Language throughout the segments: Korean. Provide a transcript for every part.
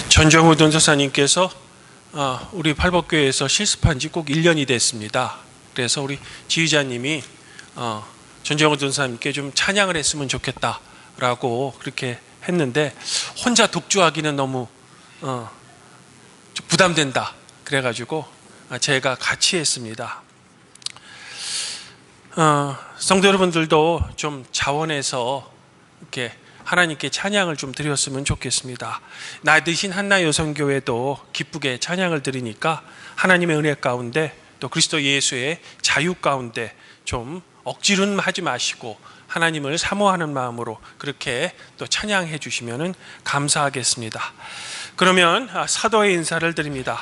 전정우 don사님께서 우리 팔복교회에서 실습한 지 꼭 1년이 됐습니다. 그래서 우리 지휘자님이 전정우 don사님께 좀 찬양을 했으면 좋겠다라고 그렇게 했는데 혼자 독주하기는 너무 좀 부담된다. 그래가지고 제가 같이 했습니다. 성도 여러분들도 좀 자원해서 이렇게 하나님께 찬양을 좀 드렸으면 좋겠습니다. 나 드신 한나 여성교회도 기쁘게 찬양을 드리니까 하나님의 은혜 가운데 또 그리스도 예수의 자유 가운데 좀 억지로는 하지 마시고 하나님을 사모하는 마음으로 그렇게 또 찬양해 주시면 감사하겠습니다. 그러면 사도의 인사를 드립니다.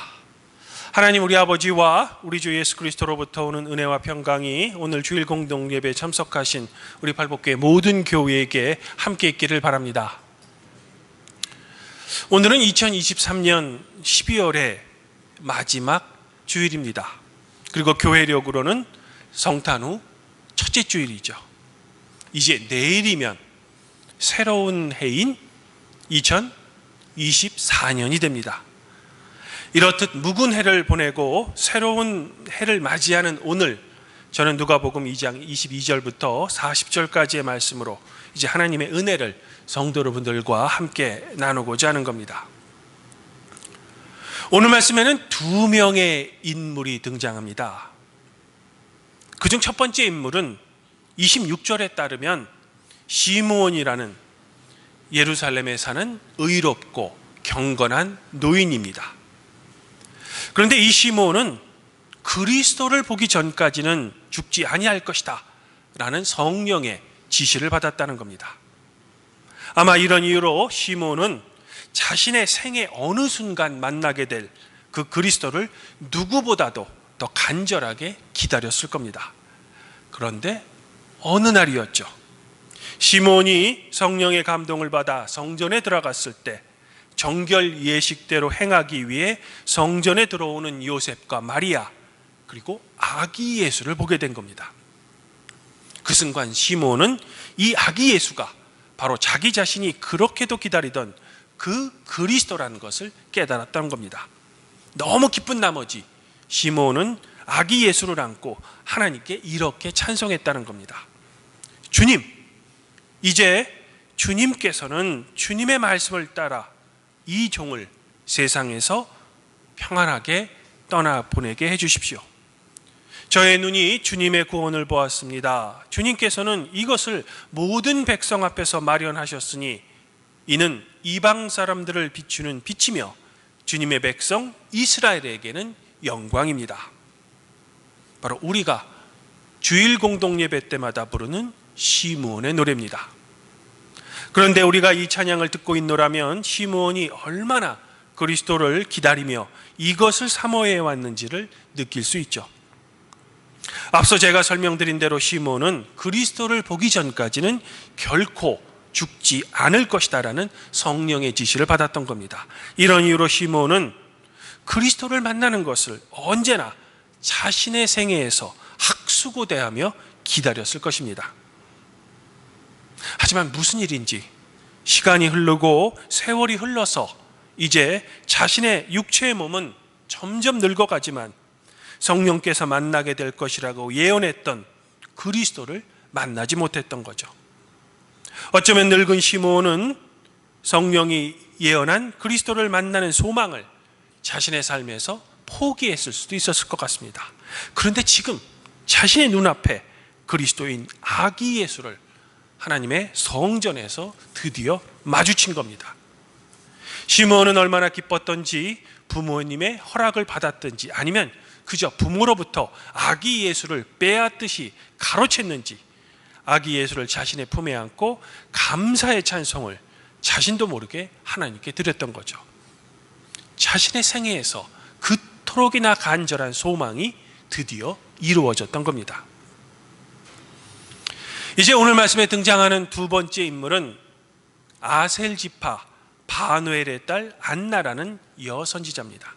하나님 우리 아버지와 우리 주 예수 그리스도로부터 오는 은혜와 평강이 오늘 주일 공동 예배에 참석하신 우리 팔복교회 모든 교회에게 함께 있기를 바랍니다. 오늘은 2023년 12월의 마지막 주일입니다. 그리고 교회력으로는 성탄 후 첫째 주일이죠. 이제 내일이면 새로운 해인 2024년이 됩니다. 이렇듯 묵은 해를 보내고 새로운 해를 맞이하는 오늘, 저는 누가복음 2장 22절부터 40절까지의 말씀으로 이제 하나님의 은혜를 성도 여러분들과 함께 나누고자 하는 겁니다. 오늘 말씀에는 두 명의 인물이 등장합니다. 그중 첫 번째 인물은 26절에 따르면 시므온이라는 예루살렘에 사는 의롭고 경건한 노인입니다. 그런데 이 시므온은 그리스도를 보기 전까지는 죽지 아니할 것이다 라는 성령의 지시를 받았다는 겁니다. 아마 이런 이유로 시므온은 자신의 생애 어느 순간 만나게 될 그 그리스도를 누구보다도 더 간절하게 기다렸을 겁니다. 그런데 어느 날이었죠. 시므온이 성령의 감동을 받아 성전에 들어갔을 때 정결 예식대로 행하기 위해 성전에 들어오는 요셉과 마리아 그리고 아기 예수를 보게 된 겁니다. 그 순간 시므온은 이 아기 예수가 바로 자기 자신이 그렇게도 기다리던 그 그리스도라는 것을 깨달았던 겁니다. 너무 기쁜 나머지 시므온은 아기 예수를 안고 하나님께 이렇게 찬송했다는 겁니다. 주님, 이제 주님께서는 주님의 말씀을 따라 이 종을 세상에서 평안하게 떠나보내게 해주십시오. 저의 눈이 주님의 구원을 보았습니다. 주님께서는 이것을 모든 백성 앞에서 마련하셨으니 이는 이방 사람들을 비추는 빛이며 주님의 백성 이스라엘에게는 영광입니다. 바로 우리가 주일 공동 예배 때마다 부르는 시므온의 노래입니다. 그런데 우리가 이 찬양을 듣고 있노라면 시므온이 얼마나 그리스도를 기다리며 이것을 사모해 왔는지를 느낄 수 있죠. 앞서 제가 설명드린 대로 시므온은 그리스도를 보기 전까지는 결코 죽지 않을 것이다라는 성령의 지시를 받았던 겁니다. 이런 이유로 시므온은 그리스도를 만나는 것을 언제나 자신의 생애에서 학수고대하며 기다렸을 것입니다. 하지만 무슨 일인지 시간이 흐르고 세월이 흘러서 이제 자신의 육체의 몸은 점점 늙어가지만 성령께서 만나게 될 것이라고 예언했던 그리스도를 만나지 못했던 거죠. 어쩌면 늙은 시므온은 성령이 예언한 그리스도를 만나는 소망을 자신의 삶에서 포기했을 수도 있었을 것 같습니다. 그런데 지금 자신의 눈앞에 그리스도인 아기 예수를 하나님의 성전에서 드디어 마주친 겁니다. 시므온은 얼마나 기뻤던지 부모님의 허락을 받았든지 아니면 그저 부모로부터 아기 예수를 빼앗듯이 가로챘는지 아기 예수를 자신의 품에 안고 감사의 찬송을 자신도 모르게 하나님께 드렸던 거죠. 자신의 생애에서 그토록이나 간절한 소망이 드디어 이루어졌던 겁니다. 이제 오늘 말씀에 등장하는 두 번째 인물은 아셀 지파 바누엘의 딸 안나라는 여선지자입니다.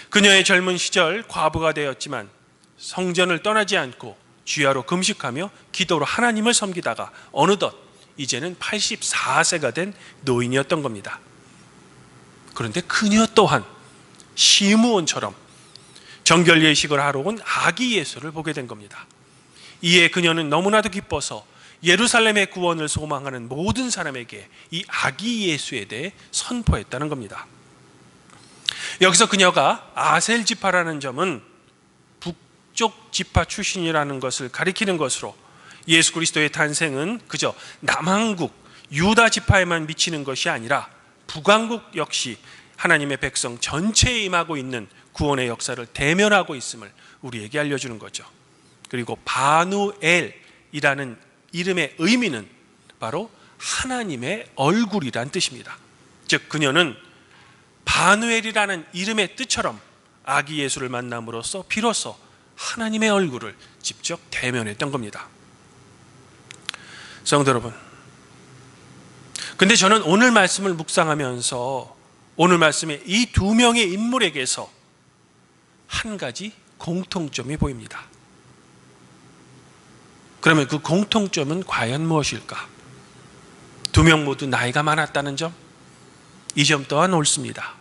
그녀의 젊은 시절 과부가 되었지만 성전을 떠나지 않고 주야로 금식하며 기도로 하나님을 섬기다가 어느덧 이제는 84세가 된 노인이었던 겁니다. 그런데 그녀 또한 시므온처럼 정결 예식을 하러 온 아기 예수를 보게 된 겁니다. 이에 그녀는 너무나도 기뻐서 예루살렘의 구원을 소망하는 모든 사람에게 이 아기 예수에 대해 선포했다는 겁니다. 여기서 그녀가 아셀 지파라는 점은 북쪽 지파 출신이라는 것을 가리키는 것으로 예수 그리스도의 탄생은 그저 남한국 유다 지파에만 미치는 것이 아니라 북왕국 역시 하나님의 백성 전체에 임하고 있는 구원의 역사를 대면하고 있음을 우리에게 알려주는 거죠. 그리고 바누엘이라는 이름의 의미는 바로 하나님의 얼굴이란 뜻입니다. 즉 그녀는 바누엘이라는 이름의 뜻처럼 아기 예수를 만남으로써 비로소 하나님의 얼굴을 직접 대면했던 겁니다. 성도 여러분, 근데 저는 오늘 말씀을 묵상하면서 오늘 말씀의 이 두 명의 인물에게서 한 가지 공통점이 보입니다. 그러면 그 공통점은 과연 무엇일까? 두 명 모두 나이가 많았다는 점? 이 점 또한 옳습니다.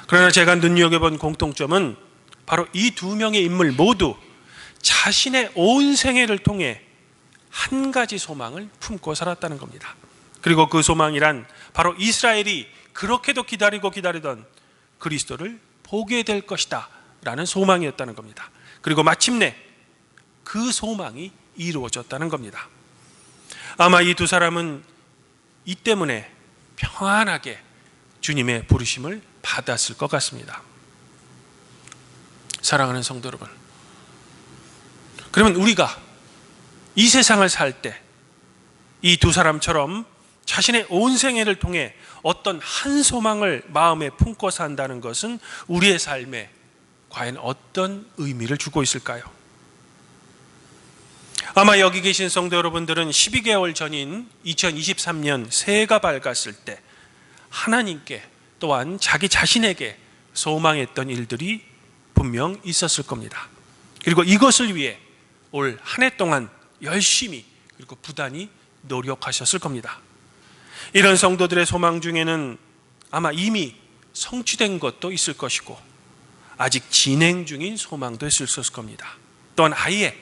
그러나 제가 눈여겨본 공통점은 바로 이 두 명의 인물 모두 자신의 온 생애를 통해 한 가지 소망을 품고 살았다는 겁니다. 그리고 그 소망이란 바로 이스라엘이 그렇게도 기다리던 그리스도를 보게 될 것이다 라는 소망이었다는 겁니다. 그리고 마침내 그 소망이 이루어졌다는 겁니다. 아마 이 두 사람은 이 때문에 평안하게 주님의 부르심을 받았을 것 같습니다. 사랑하는 성도 여러분, 그러면 우리가 이 세상을 살 때 이 두 사람처럼 자신의 온 생애를 통해 어떤 한 소망을 마음에 품고 산다는 것은 우리의 삶에 과연 어떤 의미를 주고 있을까요? 아마 여기 계신 성도 여러분들은 12개월 전인 2023년 새해가 밝았을 때 하나님께 또한 자기 자신에게 소망했던 일들이 분명 있었을 겁니다. 그리고 이것을 위해 올 한 해 동안 열심히 그리고 부단히 노력하셨을 겁니다. 이런 성도들의 소망 중에는 아마 이미 성취된 것도 있을 것이고 아직 진행 중인 소망도 있을 겁니다. 또한 아예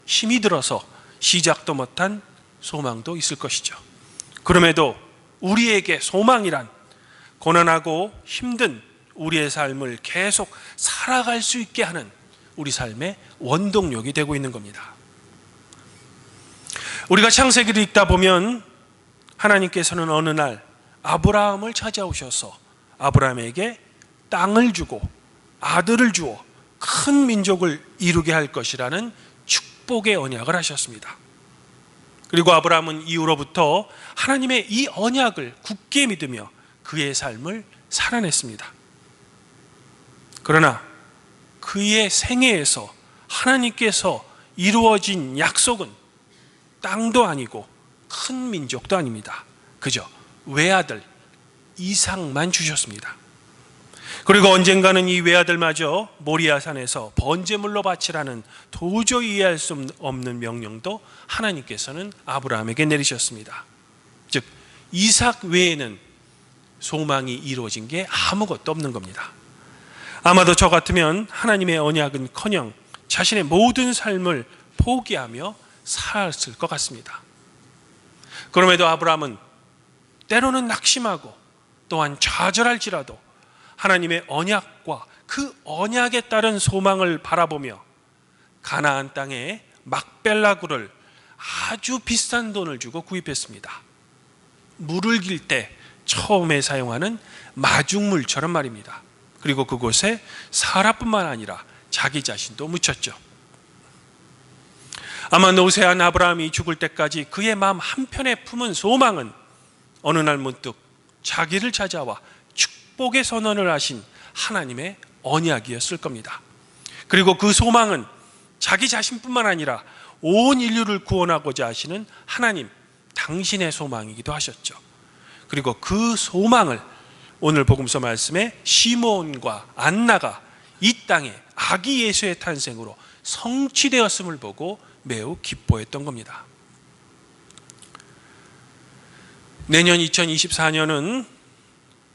힘이 들어서 시작도 못한 소망도 있을 것이죠. 그럼에도 우리에게 소망이란 고난하고 힘든 우리의 삶을 계속 살아갈 수 있게 하는 우리 삶의 원동력이 되고 있는 겁니다. 우리가 창세기를 읽다 보면 하나님께서는 어느 날 아브라함을 찾아오셔서 아브라함에게 땅을 주고 아들을 주어 큰 민족을 이루게 할 것이라는 축복의 언약을 하셨습니다. 그리고 아브라함은 이후로부터 하나님의 이 언약을 굳게 믿으며 그의 삶을 살아냈습니다. 그러나 그의 생애에서 하나님께서 이루어진 약속은 땅도 아니고 큰 민족도 아닙니다. 그저 외아들 이삭만 주셨습니다. 그리고 언젠가는 이 외아들마저 모리아산에서 번제물로 바치라는 도저히 이해할 수 없는 명령도 하나님께서는 아브라함에게 내리셨습니다. 즉 이삭 외에는 소망이 이루어진 게 아무것도 없는 겁니다. 아마도 저 같으면 하나님의 언약은커녕 자신의 모든 삶을 포기하며 살았을 것 같습니다. 그럼에도 아브라함은 때로는 낙심하고 또한 좌절할지라도 하나님의 언약과 그 언약에 따른 소망을 바라보며 가나안 땅에 막벨라 굴을 아주 비싼 돈을 주고 구입했습니다. 물을 길 때 처음에 사용하는 마중물처럼 말입니다. 그리고 그곳에 사라뿐만 아니라 자기 자신도 묻혔죠. 아마 노쇠한 아브라함이 죽을 때까지 그의 마음 한편에 품은 소망은 어느 날 문득 자기를 찾아와 축복의 선언을 하신 하나님의 언약이었을 겁니다. 그리고 그 소망은 자기 자신뿐만 아니라 온 인류를 구원하고자 하시는 하나님 당신의 소망이기도 하셨죠. 그리고 그 소망을 오늘 복음서 말씀에 시므온과 안나가 이 땅에 아기 예수의 탄생으로 성취되었음을 보고 매우 기뻐했던 겁니다. 내년 2024년은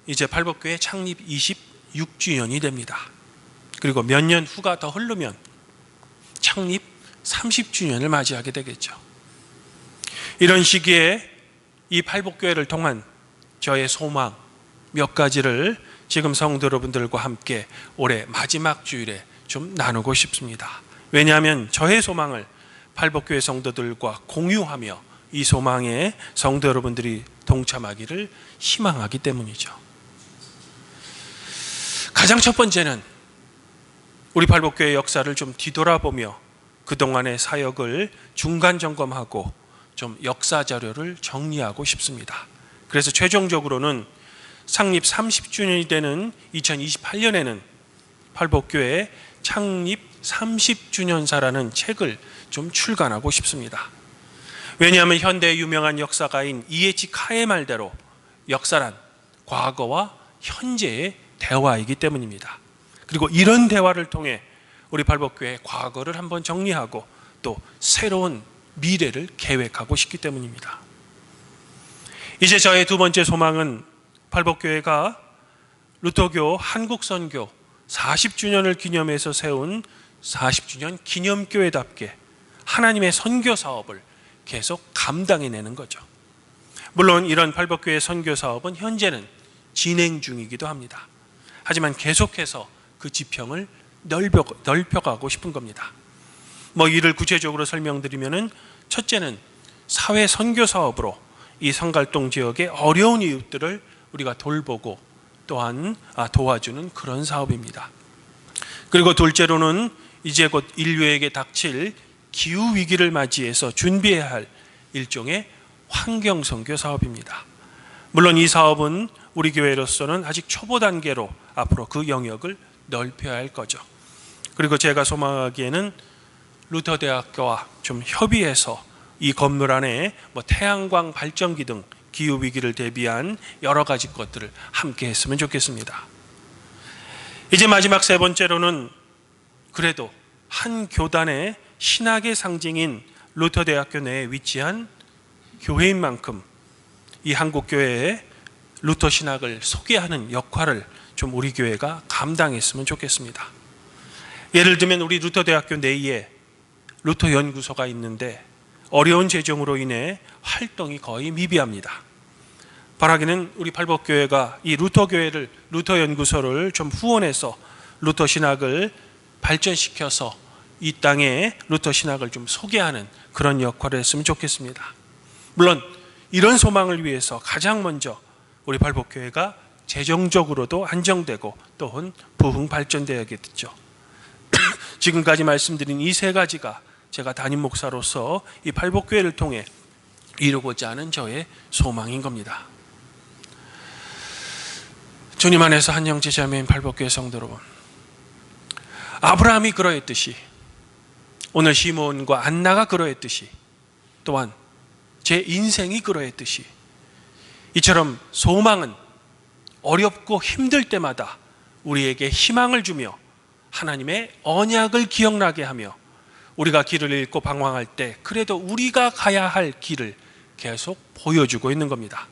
이제 팔복교회 창립 26주년이 됩니다. 그리고 몇 년 후가 더 흐르면 창립 30주년을 맞이하게 되겠죠. 이런 시기에 이 팔복교회를 통한 저의 소망 몇 가지를 지금 성도 여러분들과 함께 올해 마지막 주일에 좀 나누고 싶습니다. 왜냐하면 저의 소망을 팔복교회 성도들과 공유하며 이 소망에 성도 여러분들이 동참하기를 희망하기 때문이죠. 가장 첫 번째는 우리 팔복교회 역사를 좀 뒤돌아보며 그동안의 사역을 중간 점검하고 좀 역사 자료를 정리하고 싶습니다. 그래서 최종적으로는 창립 30주년이 되는 2028년에는 팔복교회 창립 30주년사라는 책을 좀 출간하고 싶습니다. 왜냐하면 현대의 유명한 역사가인 이에치 카의 말대로 역사란 과거와 현재의 대화이기 때문입니다. 그리고 이런 대화를 통해 우리 팔복교회의 과거를 한번 정리하고 또 새로운 미래를 계획하고 싶기 때문입니다. 이제 저의 두 번째 소망은 팔복교회가 루터교 한국선교 40주년을 기념해서 세운 40주년 기념교회답게 하나님의 선교 사업을 계속 감당해내는 거죠. 물론 이런 팔복교회 선교 사업은 현재는 진행 중이기도 합니다. 하지만 계속해서 그 지평을 넓혀가고 싶은 겁니다. 이를 구체적으로 설명드리면은 첫째는 사회 선교 사업으로 이 성갈동 지역의 어려운 이웃들을 우리가 돌보고 또한 도와주는 그런 사업입니다. 그리고 둘째로는 이제 곧 인류에게 닥칠 기후 위기를 맞이해서 준비해야 할 일종의 환경 선교 사업입니다. 물론 이 사업은 우리 교회로서는 아직 초보 단계로 앞으로 그 영역을 넓혀야 할 거죠. 그리고 제가 소망하기에는 루터대학교와 좀 협의해서 이 건물 안에 태양광 발전기 등 기후 위기를 대비한 여러 가지 것들을 함께 했으면 좋겠습니다. 이제 마지막 세 번째로는 그래도 한 교단의 신학의 상징인 루터대학교 내에 위치한 교회인 만큼 이 한국교회의 루터 신학을 소개하는 역할을 좀 우리 교회가 감당했으면 좋겠습니다. 예를 들면 우리 루터대학교 내에 루터 연구소가 있는데 어려운 재정으로 인해 활동이 거의 미비합니다. 바라기는 우리 팔복교회가 이 루터교회를, 루터 연구소를 좀 후원해서 루터 신학을 발전시켜서 이 땅에 루터 신학을 좀 소개하는 그런 역할을 했으면 좋겠습니다. 물론 이런 소망을 위해서 가장 먼저 우리 팔복교회가 재정적으로도 안정되고 또한 부흥 발전되어야겠죠. 지금까지 말씀드린 이 세 가지가 제가 담임 목사로서 이 팔복교회를 통해 이루고자 하는 저의 소망인 겁니다. 주님 안에서 한 형제 자매인 팔복교회 성도 여러분, 아브라함이 그러했듯이 오늘 시몬과 안나가 그러했듯이 또한 제 인생이 그러했듯이 이처럼 소망은 어렵고 힘들 때마다 우리에게 희망을 주며 하나님의 언약을 기억나게 하며 우리가 길을 잃고 방황할 때 그래도 우리가 가야 할 길을 계속 보여주고 있는 겁니다.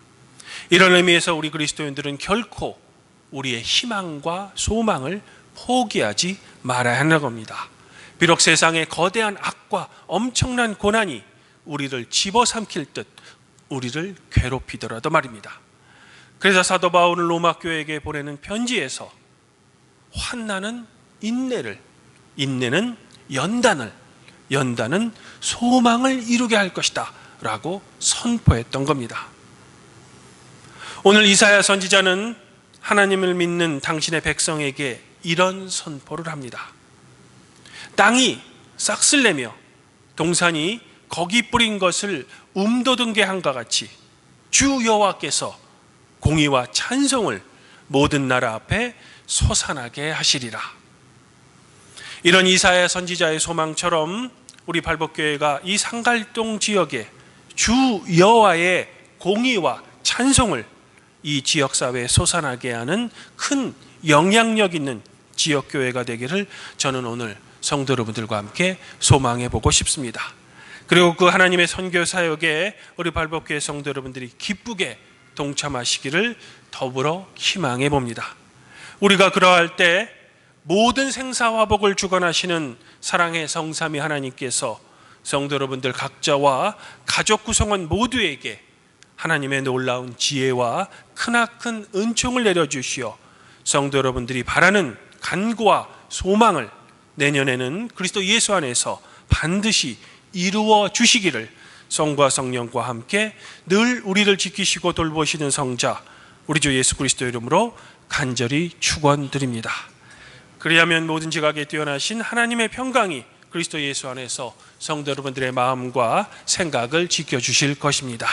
이런 의미에서 우리 그리스도인들은 결코 우리의 희망과 소망을 포기하지 말아야 하는 겁니다. 비록 세상의 거대한 악과 엄청난 고난이 우리를 집어삼킬 듯 우리를 괴롭히더라도 말입니다. 그래서 사도 바울은 로마 교회에게 보내는 편지에서 환난은 인내를, 인내는 연단을, 연단은 소망을 이루게 할 것이다 라고 선포했던 겁니다. 오늘 이사야 선지자는 하나님을 믿는 당신의 백성에게 이런 선포를 합니다. 땅이 싹쓸 내며 동산이 거기 뿌린 것을 움돋은 게 한과 같이 주 여호와께서 공의와 찬송을 모든 나라 앞에 솟아나게 하시리라. 이런 이사야 선지자의 소망처럼 우리 팔복교회가 이 상갈동 지역에 주 여호와의 공의와 찬송을 이 지역사회에 솟아나게 하는 큰 영향력 있는 지역교회가 되기를 저는 오늘 성도 여러분들과 함께 소망해 보고 싶습니다. 그리고 그 하나님의 선교 사역에 우리 팔복교회 성도 여러분들이 기쁘게 동참하시기를 더불어 희망해 봅니다. 우리가 그러할 때 모든 생사화복을 주관하시는 사랑의 성삼위 하나님께서 성도 여러분들 각자와 가족 구성원 모두에게 하나님의 놀라운 지혜와 크나큰 은총을 내려주시어 성도 여러분들이 바라는 간구와 소망을 내년에는 그리스도 예수 안에서 반드시 이루어 주시기를 성과 성령과 함께 늘 우리를 지키시고 돌보시는 성자 우리 주 예수 그리스도 이름으로 간절히 축원드립니다. 그리하면 모든 지각에 뛰어나신 하나님의 평강이 그리스도 예수 안에서 성도 여러분들의 마음과 생각을 지켜주실 것입니다.